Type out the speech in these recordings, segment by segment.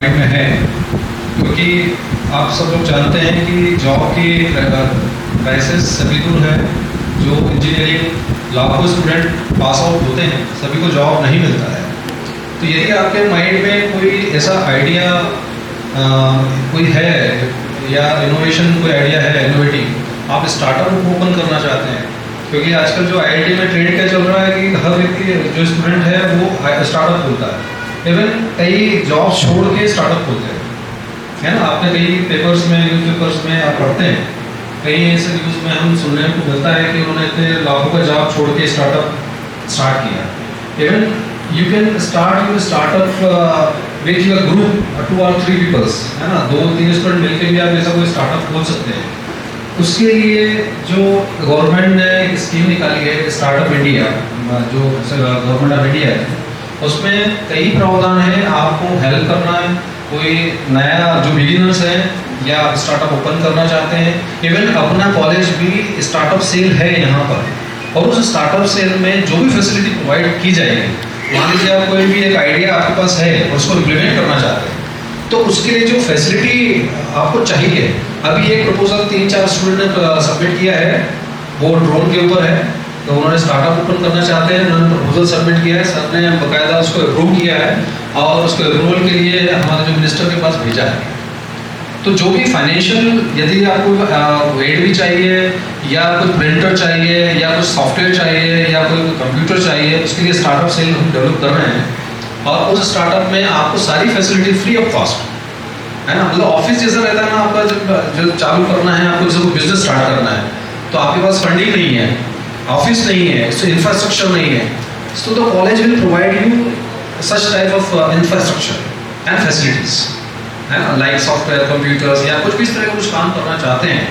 में है, क्योंकि आप सब लोग जानते हैं कि जॉब की क्राइसिस सभी दूर है। जो इंजीनियरिंग लाखों स्टूडेंट पास आउट होते हैं, सभी को जॉब नहीं मिलता है। तो यदि आपके माइंड में कोई ऐसा आइडिया कोई है या इनोवेशन कोई आइडिया है इनोवेटिव, आप स्टार्टअप ओपन करना चाहते हैं, क्योंकि आजकल जो आईआईटी में ट्रेंड क्या चल रहा है कि हर व्यक्ति जो स्टूडेंट है वो स्टार्टअप खोलता है। इवन कई जॉब छोड़ के स्टार्टअप खोलते हैं, है ना। आपने कई पेपर्स में, न्यूज़पेपर्स में आप पढ़ते हैं, कई ऐसे न्यूज़ में हम सुनने को मिलता है कि उन्होंने इतने लाखों का जॉब छोड़ के स्टार्टअप स्टार्ट किया। Even you can start your startup with your group 2 or 3 peoples, है ना। 2-3 स्टूडेंट मिलकर भी आप ऐसा कोई स्टार्टअप खोल सकते हैं। उसके लिए जो गवर्नमेंट ने एक स्कीम निकाली है स्टार्टअप इंडिया, जो गवर्नमेंट ऑफ इंडिया है, उसमें कई प्रावधान हैं। आपको हेल्प करना है, कोई नया जो बिगिनर्स हैं या स्टार्टअप ओपन करना चाहते हैं, इवन अपना कॉलेज भी स्टार्टअप सेल है यहाँ पर, और उस स्टार्टअप सेल में जो भी फैसिलिटी प्रोवाइड की जाएगी, मान लीजिए आप कोई भी एक आइडिया आपके पास है और उसको इम्प्लीमेंट करना चाहते हैं, तो उसके लिए जो फैसिलिटी आपको चाहिए, अभी एक प्रपोजल 3-4 स्टूडेंट ने सबमिट किया है, वो ड्रोन के ऊपर है। तो उन्होंने स्टार्टअप ओपन करना चाहते हैं, उन्होंने प्रपोजल सबमिट किया है, सर ने बाकायदा उसको अप्रूव किया है और उसको अप्रूवल के लिए हमारे जो मिनिस्टर के पास भेजा है। तो जो भी फाइनेंशियल, यदि आपको एड भी चाहिए या कोई प्रिंटर चाहिए या कुछ सॉफ्टवेयर चाहिए या कोई कंप्यूटर चाहिए, उसके लिए स्टार्टअप सेल हम डेवलप कर रहे हैं। और उस स्टार्टअप में आपको सारी फैसिलिटी फ्री ऑफ कॉस्ट, है ना। मतलब ऑफिस जैसा रहता है ना, आपका जो चालू करना है, आपको जैसे बिजनेस स्टार्ट करना है, तो आपके पास फंडिंग नहीं है, ऑफिस नहीं है, तो इंफ्रास्ट्रक्चर नहीं है, तो the college will provide you such type of infrastructure and facilities, है ना, लाइक सॉफ्टवेयर, कंप्यूटर्स, या कुछ भी इस तरह का कुछ काम करना चाहते हैं,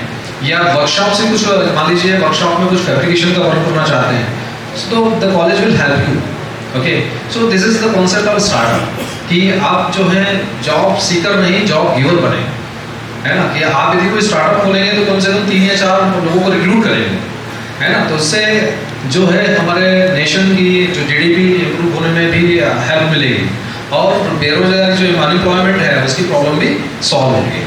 या वर्कशॉप से कुछ, मान लीजिए वर्कशॉप में कुछ फैब्रिकेशन का वर्क करना चाहते हैं, तो the college will help you. Okay, so this is the concept of startup, कि आप जो है जॉब सीकर नहीं, जॉब गिवर बने, है ना। कि आप यदि कोई स्टार्टअप खोलेंगे तो कम से कम 3 या 4 लोगों को रिक्रूट करेंगे, है ना। तो उससे जो है हमारे नेशन की जो जीडीपी इम्प्रूव होने में भी हेल्प मिलेगी, और बेरोजगारी जो अनएम्प्लॉयमेंट है उसकी प्रॉब्लम भी सॉल्व होगी।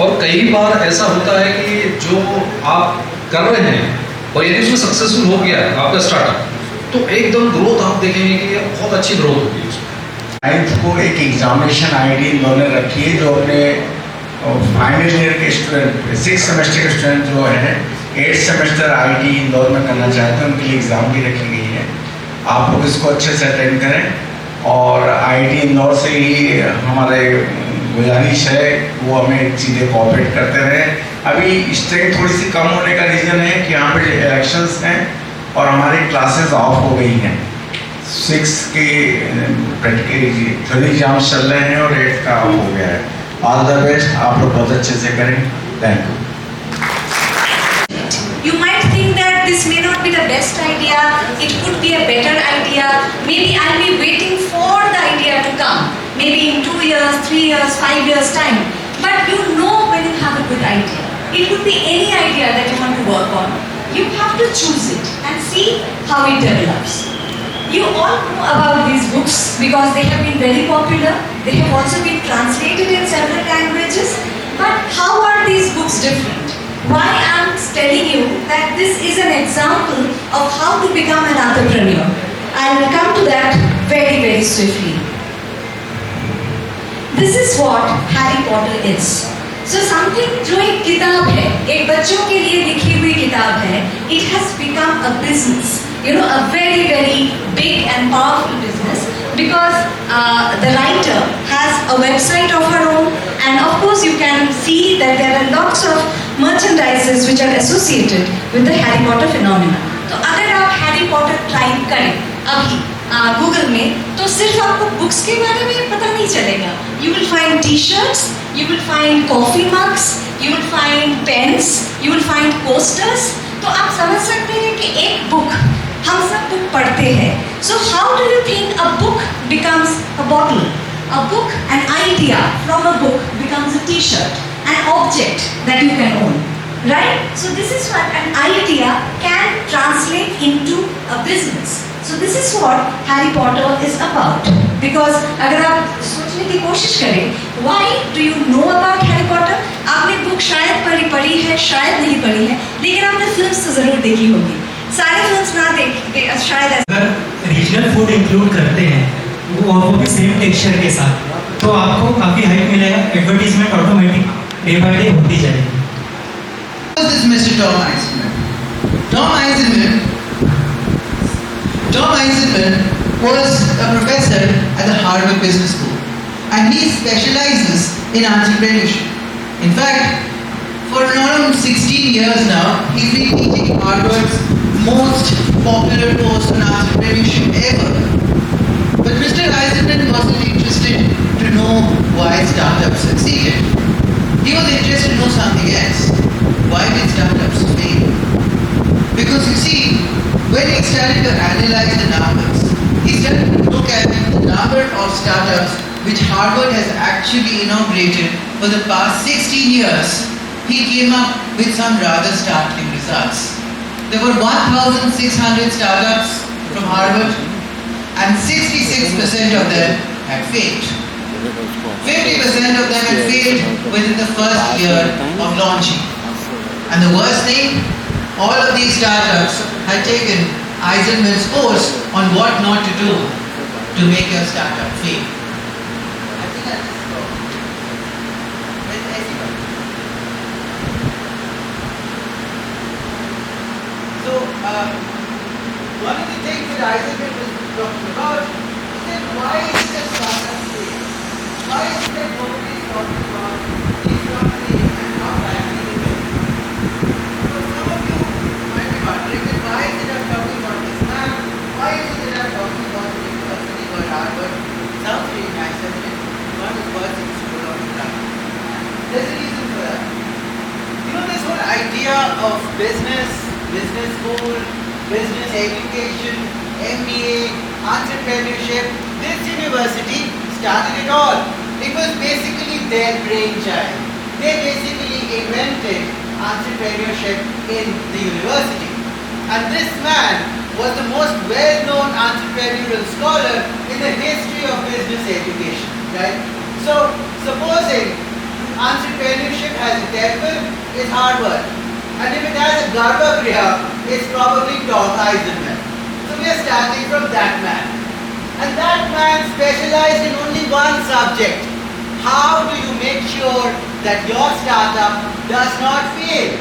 और कई बार ऐसा होता है कि जो आप कर रहे हैं और यदि उसमें सक्सेसफुल हो गया आपका स्टार्टअप, तो एकदम ग्रोथ आप देखेंगे कि बहुत अच्छी ग्रोथ होगी उसमें। 9th को एक एग्जामिनेशन आईडी इन्होंने रखी है, जो अपने फाइनल ईयर के स्टूडेंट, 6 सेमेस्टर के स्टूडेंट जो है 8 सेमेस्टर आईटी इंदौर में करना चाहते हैं, उनके लिए एग्ज़ाम भी रखी गई है। आप लोग इसको अच्छे से अटेंड करें, और आईटी इंदौर से ही हमारे गुजारिश है वो हमें चीज़ें कोऑपरेट करते रहें। अभी स्ट्रेंथ थोड़ी सी कम होने का रीज़न है कि यहाँ पे इलेक्शंस हैं और हमारी क्लासेस ऑफ हो गई हैं। 6 के प्रैक्टिकल एग्जाम्स चल रहे हैं और 8 का ऑफ हो गया है। ऑल द बेस्ट, आप लोग बहुत अच्छे से करें। Thank you. You might think that this may not be the best idea, it could be a better idea, maybe I'll be waiting for the idea to come, maybe in 2 years, 3 years, 5 years time. But you know when you have a good idea. It could be any idea that you want to work on. You have to choose it and see how it develops. You all know about these books because they have been very popular. They have also been translated in several languages. But how are these books different? Why I'm telling you that this is an example of how to become an entrepreneur. I'll come to that very, very swiftly. This is what Harry Potter is. So something जो एक किताब है, एक बच्चों के लिए लिखी हुई किताब है, it has become a business. You know, a very, very big and powerful business, because the writer has a website of her own, and of course you can see that there are lots of merchandises which are associated with the Harry Potter phenomena. तो अगर आप Harry Potter type करें अभी Google में, तो सिर्फ आपको books के बारे में पता नहीं चलेगा. You will find T-shirts, you will find coffee mugs, you will find pens, you will find posters. तो आप समझ सकते हैं कि एक बुक, हम सब बुक पढ़ते हैं. So how do you think a book becomes a bottle? A book, an idea from a book becomes a T-shirt, an object that you can own, right? So this is what an idea can translate into a business. So this is what Harry Potter is about. Because अगर आप सोचने की कोशिश करें, why do you know about Harry Potter? आपने book शायद पढ़ी है, शायद नहीं पढ़ी है, लेकिन आपने फिल्म्स तो जरूर देखी होगी। सारे फिल्म्स ना देख शायद अगर रीजनल फूड इंक्लूड करते हैं वो भी सेम टेक्सचर के साथ, तो आपको काफ़ी हाइप मिलेगा, advertisement automatic day by day होती जाएगी। Who is this Mr. Tom Eisenman? Tom Eisenman was a professor at the Harvard Business School, and he specializes in entrepreneurship. In fact, for around 16 years now, he's been teaching Harvard's most popular course on entrepreneurship ever. But Mr. Eisenman wasn't interested to know why startups succeeded. He was interested to know something else. Why did startups fail? Because you see, when he started to analyze the numbers, he started to look at the number of startups which Harvard has actually inaugurated for the past 16 years. He came up with some rather startling results. There were 1,600 startups from Harvard, and 66% of them had failed. 50% of them had failed within the first year of launching. And the worst thing, all of these startups had taken Eisenman's course on what not to do to make your startup fail. I think I'll just stop. With everybody. So, one of the things that Eisenman was talking about is that why is the startup fail? Why is it that nobody is talking about these companies and how badly they fail? So some of you might be wondering that why is it I'm talking about this man? Why is it that I'm talking about the university called Harvard? Sounds really nice, doesn't it? One of the first school of the planet. There's a reason for that. You know, this whole idea of business school, business education, MBA, entrepreneurship, this university started it all. It was basically their brainchild. They basically invented entrepreneurship in the university. And this man was the most well-known entrepreneurial scholar in the history of business education, right? So, supposing entrepreneurship has a temple, it's Harvard. And if it has a Garbhagriha, it's probably Tom Eisenman. So we are starting from that man. And that man specialized in only one subject. How do you make sure that your startup does not fail?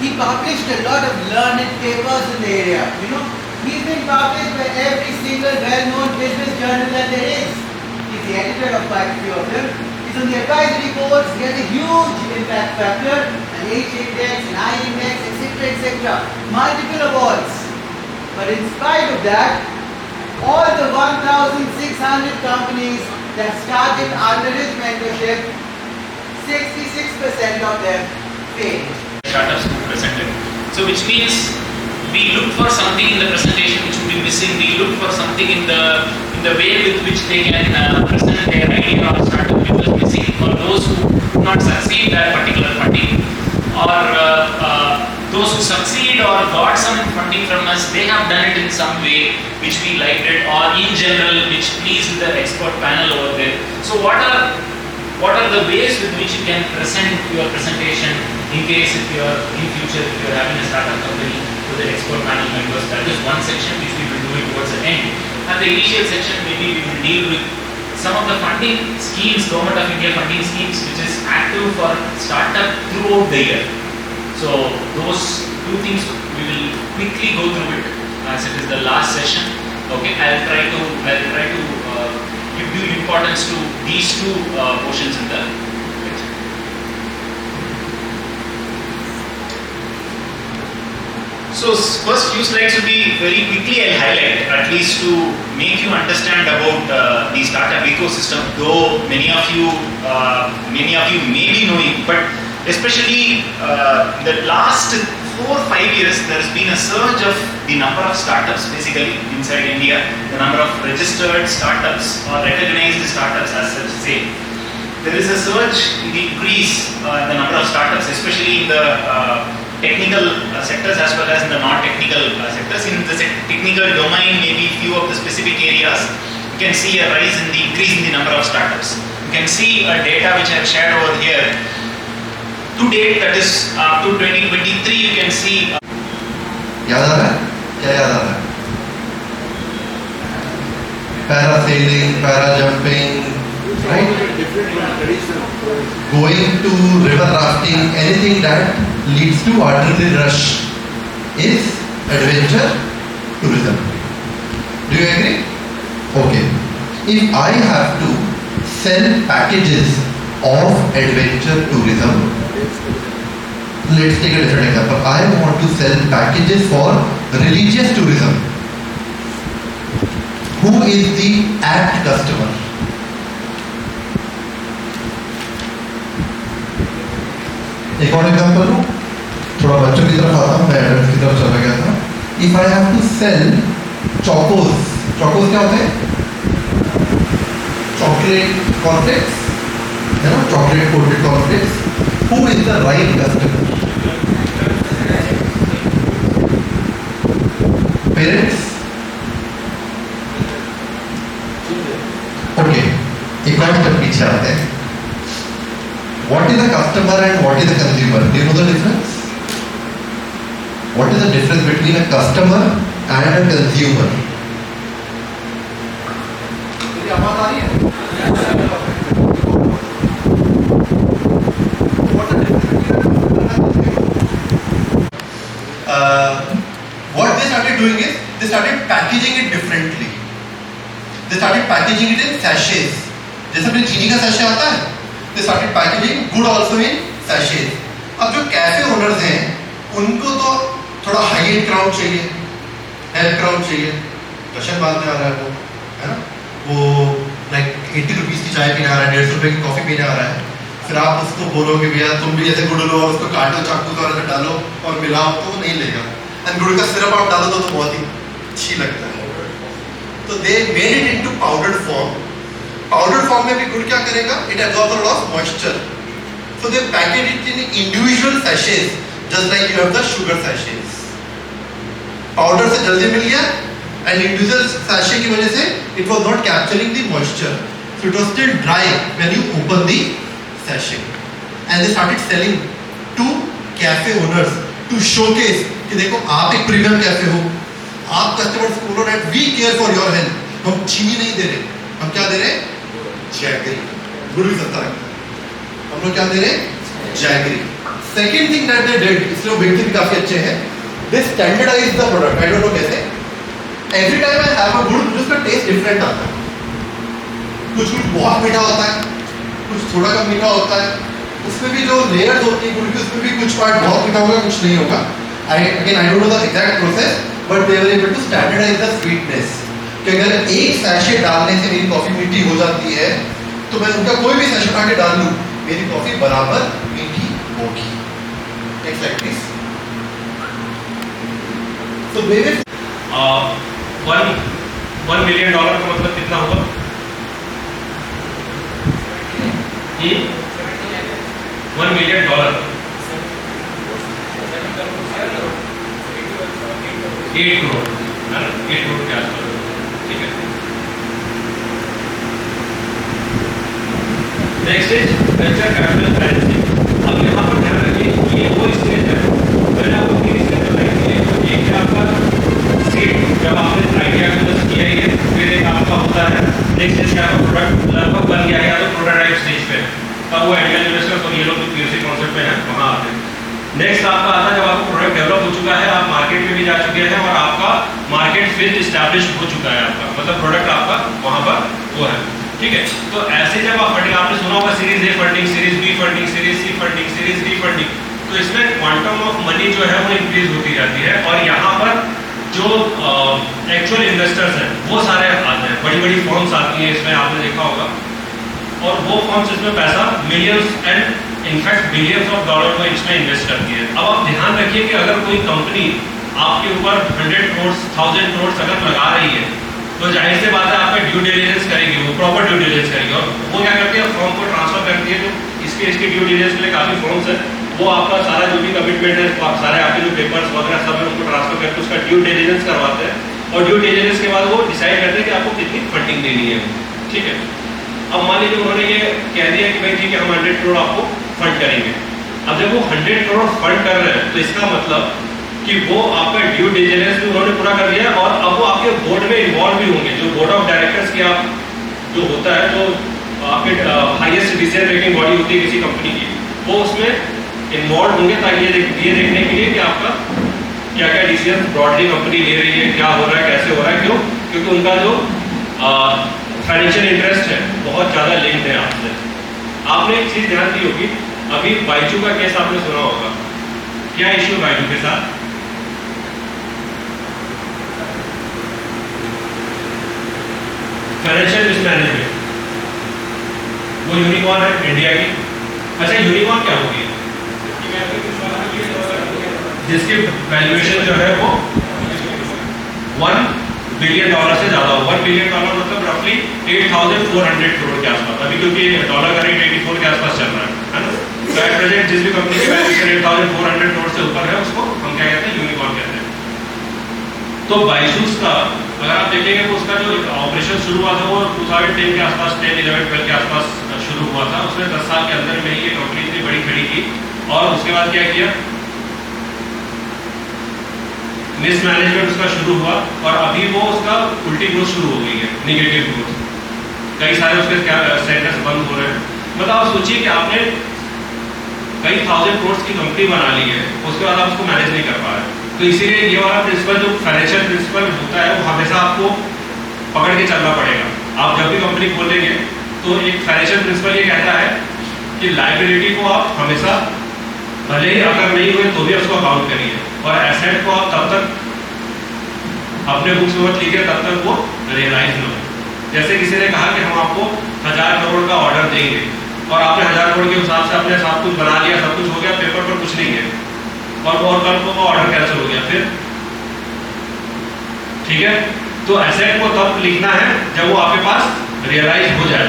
He published a lot of learned papers in the area. You know, he's been published by every single well-known business journal that there is. He's the editor of quite a few of them. He's on the advisory boards. He has a huge impact factor, an H index, an I index, etc. Multiple awards. But in spite of that, all the 1,600 companies that started under his mentorship, 66% of them failed. Startups presented. So which means we look for something in the presentation which would be missing. We look for something in the way with which they can present their idea or startup which was missing for those who do not succeed that particular funding, or those who succeed or got some funding from us, they have done it in some way which we liked it, or in general which pleased the expert panel over there. So what are the ways with which you can present your presentation in case if you are in future if you are having a startup company to the expert panel members? That is one section which we will do it towards the end. And the initial section maybe we will deal with some of the funding schemes, Government of India funding schemes which is active for startup throughout the year. So those two things we will quickly go through it as it is the last session. Okay, I'll try to give due importance to these two portions in the lecture. So first few slides will be very quickly I'll highlight, at least to make you understand about the startup ecosystem. Though many of you may be knowing, but especially the last 4 or 5 years there has been a surge of the number of startups basically inside India, the number of registered startups or recognized startups as such say. There is a surge in the increase in the number of startups, especially in the technical sectors as well as in the non-technical sectors. In the technical domain, maybe few of the specific areas, you can see a rise in the increase in the number of startups. You can see a data which I have shared over here. To date, that is up to 2023, you can see. याद आ रहा है? क्या याद आ रहा है? Parasailing, para jumping, right? Going to river rafting, anything that leads to adrenaline rush is adventure tourism. Do you agree? Okay. If I have to sell packages of adventure tourism, let's take a different example. I want to sell packages for religious tourism. Who is the apt customer? एक और example लूँ, थोड़ा बच्चों की तरफ आता हूँ, मैं एडल्ट्स की तरफ चला गया था. If I have to sell chocos, chocos क्या होते हैं? Chocolate cornflakes, है ना? Chocolate coated cornflakes. Who is the right customer? Parents? Okay, एक और स्टेप पीछे आते हैं. What is a customer and what is a consumer? Do you know the difference? What is the difference between a customer and a consumer? मेरी आवाज आ रही है? What the difference between what they started doing is they started packaging it differently. They started packaging it in sachets. जैसे अपने चीनी का sachet आता है, they started packaging good also in sachets. अब जो कैफे ओनर्स हैं, उनको तो थोड़ा हाई एंड क्राउड चाहिए, हेल्थ क्राउड चाहिए. कशन बाद में आ रहा है वो, है ना? वो लाइक 80 रुपीस की चाय पीने आ रहा है, 150 रुपए की कॉफी पीने आ रहा है. फिर आप उसको बोलोगे भैया तुम भी ऐसे गुड़ लो और उसको काटो चाकू से और ऐसे डालो और मिलाओ, तो वो नहीं लेगा. एंड गुड़ का सिरप आप डालो तो बहुत ही अच्छी लगता है. तो they made it into powdered form. Powdered form में भी गुड़ क्या करेगा? It absorbs a lot of moisture. So they package it in individual सैशेस just like you have the sugar सैशेस. Powder से जल्दी मिल गया एंड इंडिविजुअल सैशे की वजह से it was not capturing the moisture, so it was still dry when you open the sachet. And they started selling to cafe owners to showcase कि देखो आप एक प्रीमियम कैफे हो, आप कस्टमर्स को बोलो that we care for your health. हम चीनी नहीं दे रहे, हम क्या दे रहे हैं? जैगरी. गुड़ भी सस्ता लगता है. हम लोग क्या दे रहे हैं? Jaggery. Second thing that they did, इसलिए वो बेचते भी काफी अच्छे हैं. They standardized the product. I don't know कैसे. Every time I have a गुड़, मुझे उसका टेस्ट डिफरेंट आता है. कुछ बहुत मीठा होता है, कुछ थोड़ा कम मीठा होता है. उसमें भी जो लेयर्स होती है गुड़ की, उसमें भी कुछ पार्ट बहुत मीठा होगा, कुछ नहीं होगा. I don't know the exact process, but they were able to standardize the sweetness. कि अगर एक सैशे डालने से मेरी कॉफी मीठी हो जाती है, तो मैं उनका कोई भी सैशे उठा के डाल लूं, मेरी कॉफी बराबर मीठी होगी. Next slide please. So they will $1 million का मतलब कितना होगा? $1 million. 8 करोड़, है ना? 8 करोड़ के आसपास. ठीक है. Next is venture capital financing. अब यहाँ पर ध्यान रखिए, ये वो स्टेज है, मैंने आपको 3 स्टेज बताई. एक है आपका सीड, जब आपने आइडिया को किया है, फिर एक आपका होता है नेक्स्ट स्टेज क्या, प्रोडक्ट लगभग बन गया है या तो प्रोटोटाइप स्टेज पे, तब वो एंजल इन्वेस्टर्स और ये लोग जो पीओसी कॉन्सेप्ट पे हैं वहाँ आते हैं. नेक्स्ट आपका आता है जब आपका प्रोडक्ट डेवलप हो चुका है, आप मार्केट में भी जा चुके हैं और आपका मार्केट फिर इस्टेब्लिश हो चुका है आपका, मतलब प्रोडक्ट आपका वहाँ पर वो है. ठीक है. तो ऐसे जब आप फंडिंग, आपने सुना होगा series A funding, series B funding, series C funding, series D funding, तो इसमें क्वांटम ऑफ मनी जो है वो इंक्रीज होती जाती है और यहाँ पर जो एक्चुअल इन्वेस्टर्स हैं वो सारे आते हैं. बड़ी बड़ी फर्म्स आती हैं इसमें, आपने देखा होगा, और वो फर्म्स इसमें पैसा millions and in fact billions of dollar को इसमें इन्वेस्ट करती है. अब आप ध्यान रखिए कि अगर कोई कंपनी आपके ऊपर 100 करोड़ 1000 करोड़ अगर लगा रही है, तो जाहिर सी बात है आपका ड्यू डिलिजेंस करेगी, वो प्रॉपर ड्यू डिलिजेंस करेगी. और वो क्या करती है, फर्म को ट्रांसफर करती है. तो इसके ड्यू डिलिजेंस के लिए काफ़ी फर्म्स है, वो आपका सारा जो भी कमिटमेंट है, सारे आपके जो पेपर्स वगैरह सब है उनको ट्रांसफर करके उसका ड्यू डिलिजेंस करवाते हैं. और ड्यू डिलिजेंस के बाद वो डिसाइड करते हैं कि आपको कितनी फंडिंग देनी है, ठीक है। अब मान लीजिए उन्होंने ये कह दिया कि भाई ठीक है हम 100 करोड़ आपको फंड करेंगे। अब जब वो 100 करोड़ फंड कर रहे हैं तो इसका मतलब कि वो आपका ड्यू डिलिजेंस भी उन्होंने पूरा कर लिया और अब वो आपके बोर्ड में इन्वॉल्व भी होंगे। जो बोर्ड ऑफ डायरेक्टर्स की आप जो होता है, जो आपके हाईएस्ट डिसीजन मेकिंग बॉडी होती है किसी कंपनी की, वो उसमें इन्वॉल्व होंगे ताकि ये देखने के लिए कि आपका क्या क्या डिसीजन ब्रॉडली कंपनी ले रही है, क्या हो रहा है, कैसे हो रहा है। क्यों? क्योंकि उनका जो फाइनेंशियल इंटरेस्ट है बहुत ज़्यादा लिंक्ड है आपसे। आपने एक चीज़ ध्यान दी होगी, अभी बाइजू का केस आपने सुना होगा। क्या इश्यू बाइजू के साथ? Financial mismanagement. वो यूनिकॉर्न है इंडिया की। अच्छा, यूनिकॉर्न क्या होगी? जिसकी वैल्यूएशन जो है वो $1 बिलियन से ज्यादा हो। $1 बिलियन मतलब रफली 8,400 करोड़ के आसपास। अभी क्योंकि डॉलर का रेट 84 के आसपास चल रहा है ना, तो एट प्रेजेंट जिस भी कंपनी की वैल्यूएशन 8,400 करोड़ से ऊपर है उसको हम क्या कहते हैं? यूनिकॉर्न कहते हैं। तो बाइजूस का अगर आप देखेंगे तो उसका जो ऑपरेशन शुरू हुआ था वो 2010 के आसपास, 10, 11, 12 के आसपास शुरू हुआ था। उसने 10 साल के अंदर में ही ये कंपनी इतनी बड़ी खड़ी की और उसके बाद क्या किया? मिसमैनेजमेंट उसका शुरू हुआ और अभी वो उसका उल्टी ग्रोथ शुरू हो गई है, निगेटिव ग्रोथ। कई सारे उसके सेंटर्स बंद हो रहे हैं। मतलब आप सोचिए कि आपने कई 1000 करोड़ की कंपनी बना ली है, उसके बाद आप उसको मैनेज नहीं कर पा रहे। तो इसीलिए ये वाला प्रिंसिपल जो फाइनेंशियल प्रिंसिपल होता है वो हमेशा आपको पकड़ के चलना पड़ेगा। आप जब भी कंपनी खोलेंगे तो एक फाइनेंशियल प्रिंसिपल ये कहता है कि लायबिलिटी को आप हमेशा भले ही अगर नहीं हुए तो भी उसको अकाउंट करिए और एसेट को आप तब तक अपने बुक्स में मत लीजिए तब तक वो रियलाइज न हो। जैसे किसी ने कहा कि हम आपको 1000 करोड़ का ऑर्डर देंगे और आपने 1000 करोड़ के हिसाब से अपने सब कुछ बना लिया, सब कुछ हो गया, पेपर पर कुछ नहीं है और कल को ऑर्डर कैंसिल हो गया, फिर ठीक है। तो एसेट को तब लिखना है जब वो आपके पास रियलाइज हो जाए।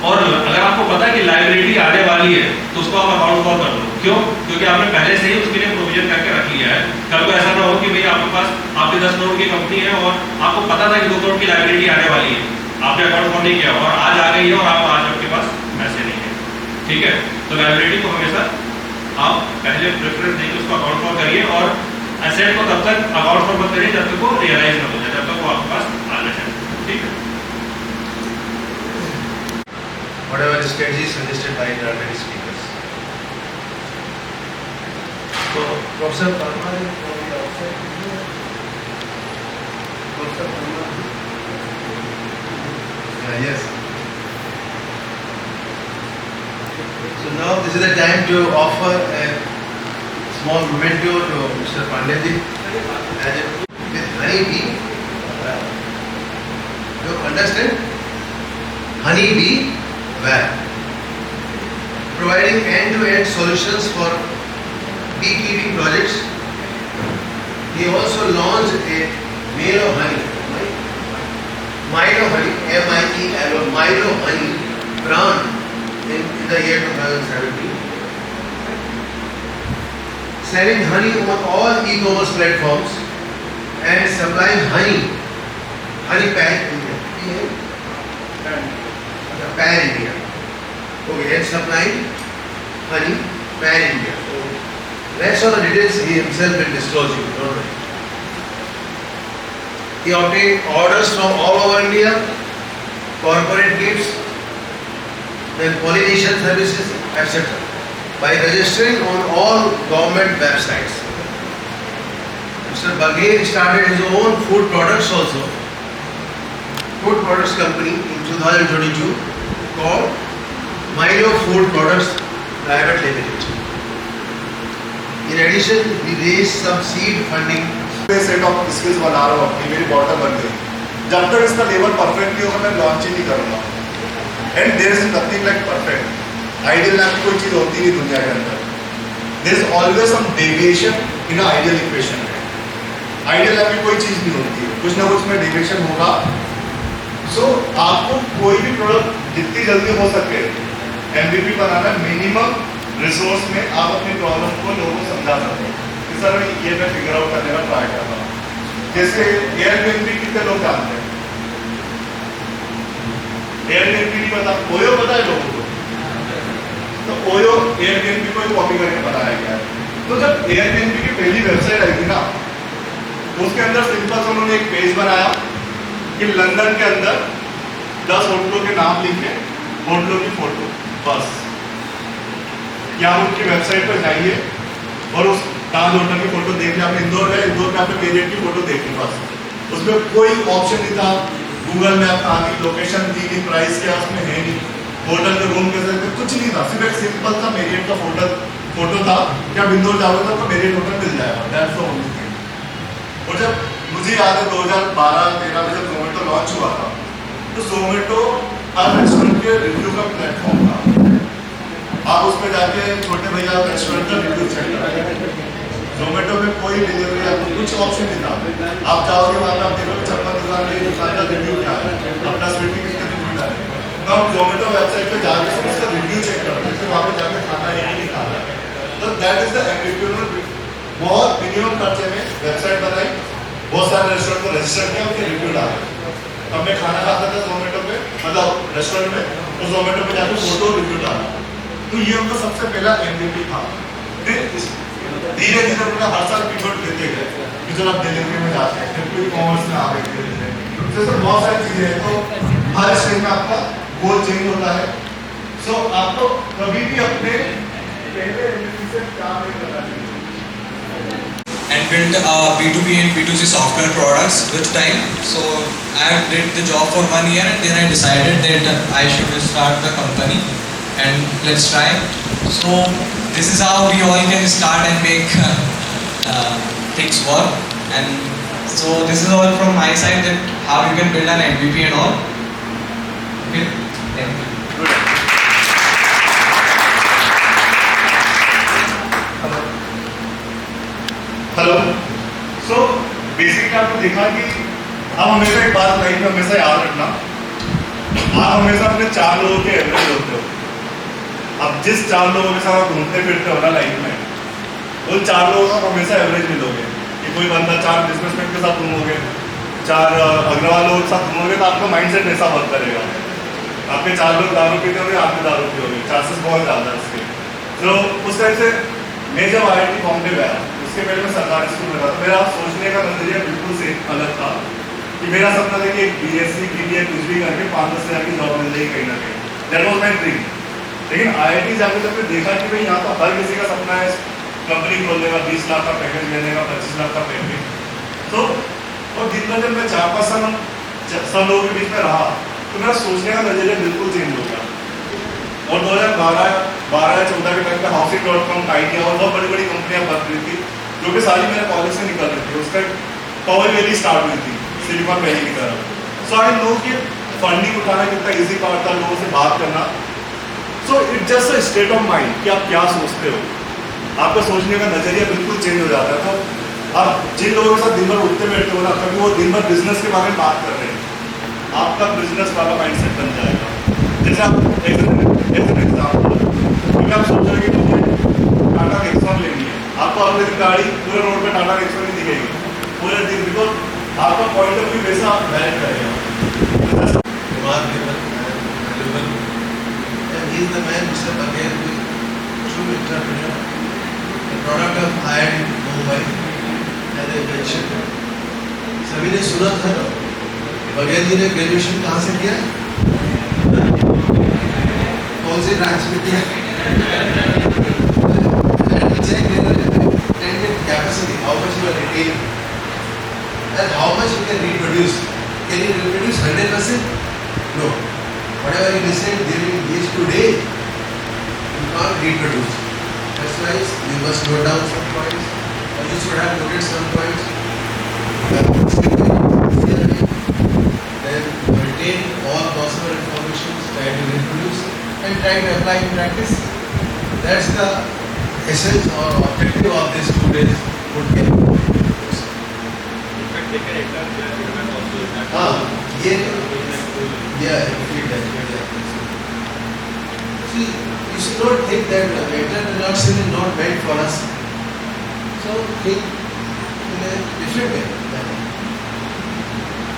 और अगर आपको पता है कि लायबिलिटी आने वाली है तो उसको आप अकाउंट फॉर कर लो। क्यों? क्योंकि आपने पहले से ही उसके लिए प्रोविजन करके रख लिया है। कल को ऐसा ना हो कि भाई आपके पास आपकी 10 करोड़ की कंपनी है और आपको पता था कि 2 करोड़ की लायबिलिटी आने वाली है, आपने अकाउंट फॉर नहीं किया और आज आ गई है और आज आपके पास पैसे नहीं है, ठीक है। तो लायबिलिटी को हमेशा आप पहले प्रेफरेंस देंगे, उसको अकाउंट फॉर करिए और एसेट को तब तक अकाउंट फॉर मत करिए जब तक वो रियलाइज ना हो जाए, जब तक वो आपके पास आना चाहिए, ठीक है। Whatever strategies suggested by the many speakers. So, Professor Parmar is from the outside. Professor Parmar. Yes. So now this is the time to offer a small memento to Mr. Pandey with honeybee. You understand? Honeybee. Providing end-to-end solutions for beekeeping projects. He also launched a Milo Honey, M-I-E-L-O, Milo Honey brand in the year 2017. Selling honey on all e-commerce platforms and supplying honey pan India. Pan India. Okay, and supplying honey pan India. So, rest of the details he himself will disclose you, don't worry. He obtained orders from all over India, corporate gifts, then pollination services, etc. by registering on all government websites. Mr. Bagheer started his own food products also, food products company in 2022 called Milo Food Products Private Limited. In addition, we raised some seed funding. Set of skills बना रहा हूँ अपनी, मेरी bottle बन गई। जब तक इसका लेवल परफेक्ट नहीं होगा मैं लॉन्च ही नहीं करूँगा। And there is nothing like perfect. Ideal lab कोई चीज़ होती नहीं दुनिया के अंदर। There is always some deviation in ideal equation में। आइडियल लैब में कोई चीज़ नहीं होती है, कुछ ना कुछ में डेविएशन होगा। सो आपको कोई भी प्रोडक्ट जितनी जल्दी हो सके MVP बनाना, मिनिमम रिसोर्स में आप अपनी प्रॉब्लम को लोगों को समझा सकते हैं कि सर ये मैं फिगर आउट करने का ट्राई कर रहा हूँ। जैसे एयरबीएनबी कितने लोग जानते हैं? एयरबीएनबी नहीं पता, ओयो पता है लोगों को? तो ओयो एयरबीएनबी को कॉपी करके बनाया गया है। तो जब एयरबीएनबी की पहली वेबसाइट आई थी ना, उसके अंदर सिंपल से उन्होंने एक पेज बनाया कि लंदन के अंदर 10 होटलों के नाम लिखे, होटलों की फोटो, बस। या उनकी वेबसाइट पर जाइए और उस ताज होटल की फोटो देख ली। आपने इंदौर गए, इंदौर में आपने मेरियट की फोटो देखी, बस। उसमें कोई ऑप्शन नहीं था, गूगल मैप कहाँ की लोकेशन दी नहीं, प्राइस क्या उसमें है नहीं, होटल के रूम कैसे, कुछ नहीं था। सिर्फ एक सिंपल था मेरियट का फोटो था कि आप इंदौर जाओगे तो आपको मेरियट होटल मिल जाएगा, दैट्स द ओनली थिंग। और जब मुझे याद है 2012-13 में जब जोमेटो लॉन्च हुआ था, तो जोमेटो हर रेस्टोरेंट के रिव्यू का प्लेटफॉर्म था। आप उसमें जाके छोटे भैया रेस्टोरेंट का रिव्यू चेक करेंगे। जोमेटो में कोई डिलीवरी आपको कुछ ऑप्शन नहीं था। आप जाओगे वहाँ पे आप देखोगे चप्पल दुकान का रिव्यू क्या है, अपना स्वीटी कितने रिव्यू डाले। तो आप जोमेटो वेबसाइट पे जाके उसका रिव्यू चेक करते हैं, वहाँ पे जाके खाना है नहीं खाना है। तो दैट इज द एग्रीक्यूटर। बहुत मिनिमम खर्चे में वेबसाइट बनाई, बहुत सारे रेस्टोरेंट को रजिस्टर किया, उनके रिव्यू डाले। तब मैं खाना खाता था जोमेटो पे, मतलब रेस्टोरेंट में, तो जोमेटो पे जाके फोटो रिव्यू डाला। तो ये उनका सबसे पहला MVP था। फिर धीरे धीरे उनका हर साल पिवट देते गए कि जब आप डिलीवरी में जाते हैं, फिर कोई कॉमर्स में आ गए, जैसे बहुत सारी चीजें हैं। तो हर स्टेज में आपका गोल चेंज होता है। सो आपको कभी भी अपने पहले MVP से क्या नहीं करना चाहिए। And build B2B and B2C software products with time. So I did the job for 1 year and then I decided that I should start the company and let's try. So this is how we all can start and make things work. And so this is all from my side, that how you can build an MVP and all. Okay, thank you. Hello. So basically आपने देखा कि आप हमेशा एक बात life में हमेशा याद रखना, आप हमेशा अपने 4 लोगों के एवरेज होते हो। अब जिस 4 लोगों के साथ आप घूमते फिरते हो ना लाइफ में, उन 4 लोगों का हमेशा एवरेज मिलोगे। कि कोई बंदा 4 बिजनेसमैन के साथ घूमोगे, 4 अग्रवाल लोगों के साथ घूमोगे, तो आपका माइंडसेट ऐसा वर्क करेगा। आपके 4 लोग दारू पीते होंगे, आप भी दारू पियोगे, चांसेस बहुत ज़्यादा है इसके। तो उस टाइप से मैं जब IIT बॉम्बे गया, उसके पहले मैं सरकारी स्कूल में था, तो मेरा सोचने का नजरिया बिल्कुल से अलग था। कि मेरा सपना था कि एक BSc BBA कुछ भी करके 5-10 हज़ार की जॉब मिल जाएगी कहीं ना कहीं, दैट वाज माय ड्रीम। लेकिन IIT जाके जब मैं देखा कि भाई यहाँ तो हर किसी का सपना है कंपनी खोलने का, 20 लाख का पैकेज लेने का, 25 लाख का पैकेज। तो और दिन भर जब मैं 4-5 साल सब लोगों के बीच में रहा, तो मेरा सोचने का नजरिया बिल्कुल चेंज हो गया। और 2012-14 के टाइम पे Housing.com, IKEA और बहुत बड़ी बड़ी कंपनियां बन रही थी, जो कि सारी मेरे कॉलेज से निकल रही थी। उसका पॉवर वैली स्टार्ट हुई थी सिलिकॉन वैली की तरफ। सो आई नो कि फंडिंग उठाना कितना इजी पार्ट था, लोगों से बात करना। So it just a state of mind कि आप क्या सोचते हो, आपका सोचने का नजरिया बिल्कुल चेंज हो जाता है। तो आप जिन लोगों के साथ दिन भर उठते बैठते हो ना, कभी वो दिन भर बिजनेस के बारे में बात कर रहे हैं, आपका बिजनेस वाला माइंडसेट बन जाएगा। जैसे आप एग्जाम्पल, क्योंकि आप सोच रहे कि मुझे टाटा नेक्सॉन लेनी है, आपको अगले दिन गाड़ी पूरे रोड पे टाटा नेक्सॉन ही दिखेगी पूरे दिन, बिकॉज आपका पॉइंट ऑफ व्यू वैसा वैलिड करेगा। He is the man, Mr. Baghel, true entrepreneur, a product of IIT Mumbai, as I mentioned. सभी ने सुना था ना, बघेल जी ने ग्रेजुएशन कहाँ से किया? कौन सी ब्रांच में किया? Capacity, how much you are retaining, and how much you can reproduce. Can you reproduce 100%? No. Whatever you decide during these 2 days, you can't reproduce. That's why you must note down some points, or you should have noted some points. Then retain all possible information, try to reproduce, and try to apply in practice. That's the essence or objective of these 2 days boot camp. Yeah, see, you should not think that the entrepreneurship is not meant for us. So think in a different way.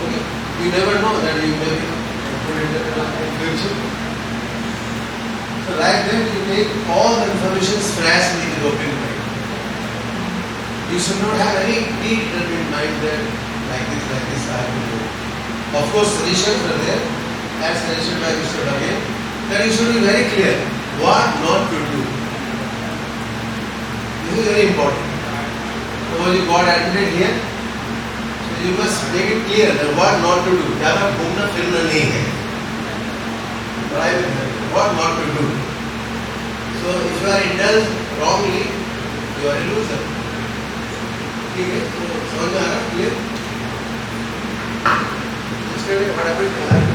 Okay? You never know that you may be put into in future. So like that you take all the information freshly with open mind. You should not have any predetermined mind that like this I have to do. Of course suggestions are there, as suggested by Mr. Dave, that you should be very clear what not to do. This is very important. Suppose you got admitted here, so you must make it clear that what not to do. ज़्यादा घूमना फिरना नहीं है. What not to do. So if you are indulged wrongly, you are a loser. ठीक है? तो समझ में आ रहा है? Clear? Yesterday what happened?